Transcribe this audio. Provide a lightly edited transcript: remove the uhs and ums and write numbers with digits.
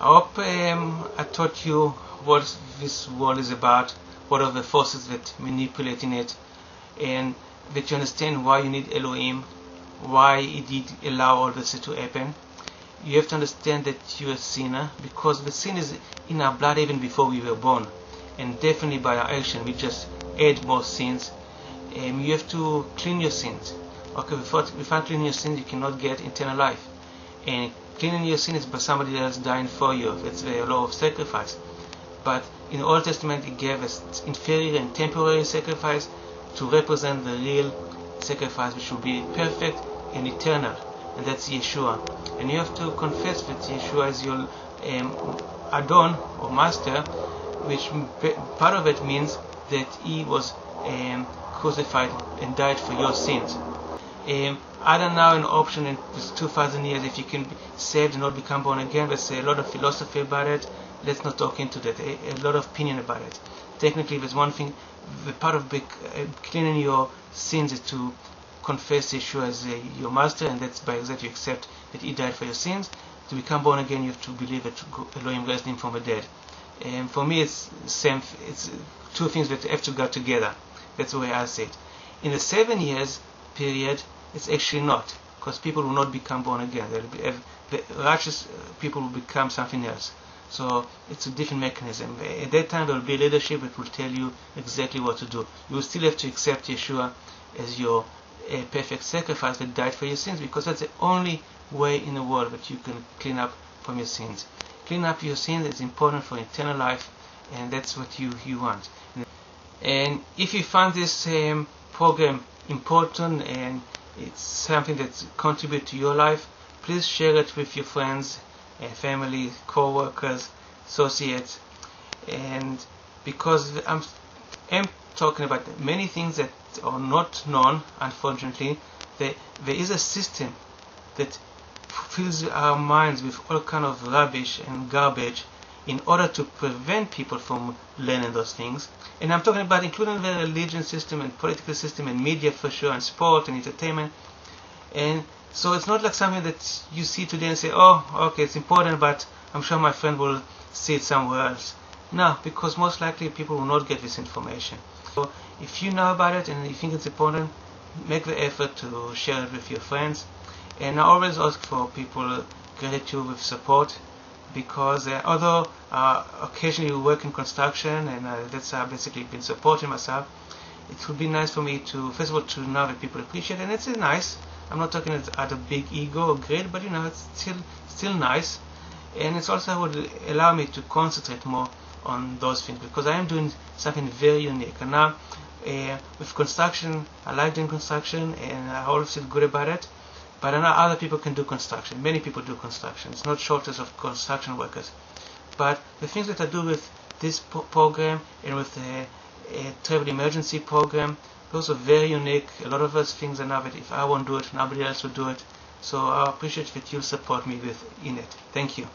hope I taught you what this world is about, what are the forces that manipulating it, and that you understand why you need Elohim, why He did allow all this to happen. You have to understand that you're a sinner, because the sin is in our blood even before we were born, and definitely by our action we just add more sins. You have to clean your sins. Okay, without cleaning your sins you cannot get eternal life, and cleaning your sin is by somebody else dying for you. It's the law of sacrifice. But in the Old Testament He gave us inferior and temporary sacrifice to represent the real sacrifice, which will be perfect and eternal, and that's Yeshua. And you have to confess that Yeshua is your Adon or Master, which part of it means that He was crucified and died for your sins. I don't know an option in this 2,000 years if you can be saved and not become born again. There's a lot of philosophy about it. Let's not talk into that. A lot of opinion about it. Technically, there's one thing. The part of cleaning your sins is to confess Yeshua as your master, and that's by example you accept that He died for your sins. To become born again, you have to believe that Elohim raised Him from the dead. And for me, it's same. It's two things that have to go together. That's the way I say it. In the 7 years period, it's actually not, because people will not become born again. The righteous people will become something else. So it's a different mechanism. At that time there will be leadership that will tell you exactly what to do. You will still have to accept Yeshua as your perfect sacrifice that died for your sins, because that's the only way in the world that you can clean up from your sins. Clean up your sins is important for eternal life, and that's what you want. And if you find this program important and it's something that contributes to your life, please share it with your friends and family, co-workers, associates. And because I'm talking about many things that are not known, unfortunately, there is a system that fills our minds with all kind of rubbish and garbage in order to prevent people from learning those things. And I'm talking about including the religion system and political system and media for sure, and sport and entertainment. And so it's not like something that you see today and say, oh, okay, it's important, but I'm sure my friend will see it somewhere else. No, because most likely people will not get this information. So if you know about it and you think it's important, make the effort to share it with your friends. And I always ask for people gratitude with support, because although occasionally we work in construction, and that's how I've basically been supporting myself, it would be nice for me to, first of all, to know that people appreciate it. And it's nice. I'm not talking out of big ego or great, but you know, it's still nice. And it's also would allow me to concentrate more on those things, because I am doing something very unique. And now with construction, I like doing construction and I always feel good about it. But I know other people can do construction. Many people do construction. It's not shortage of construction workers. But the things that I do with this program and with the travel emergency program, those are very unique. A lot of those things are now that if I won't do it, nobody else will do it. So I appreciate that you'll support me in it. Thank you.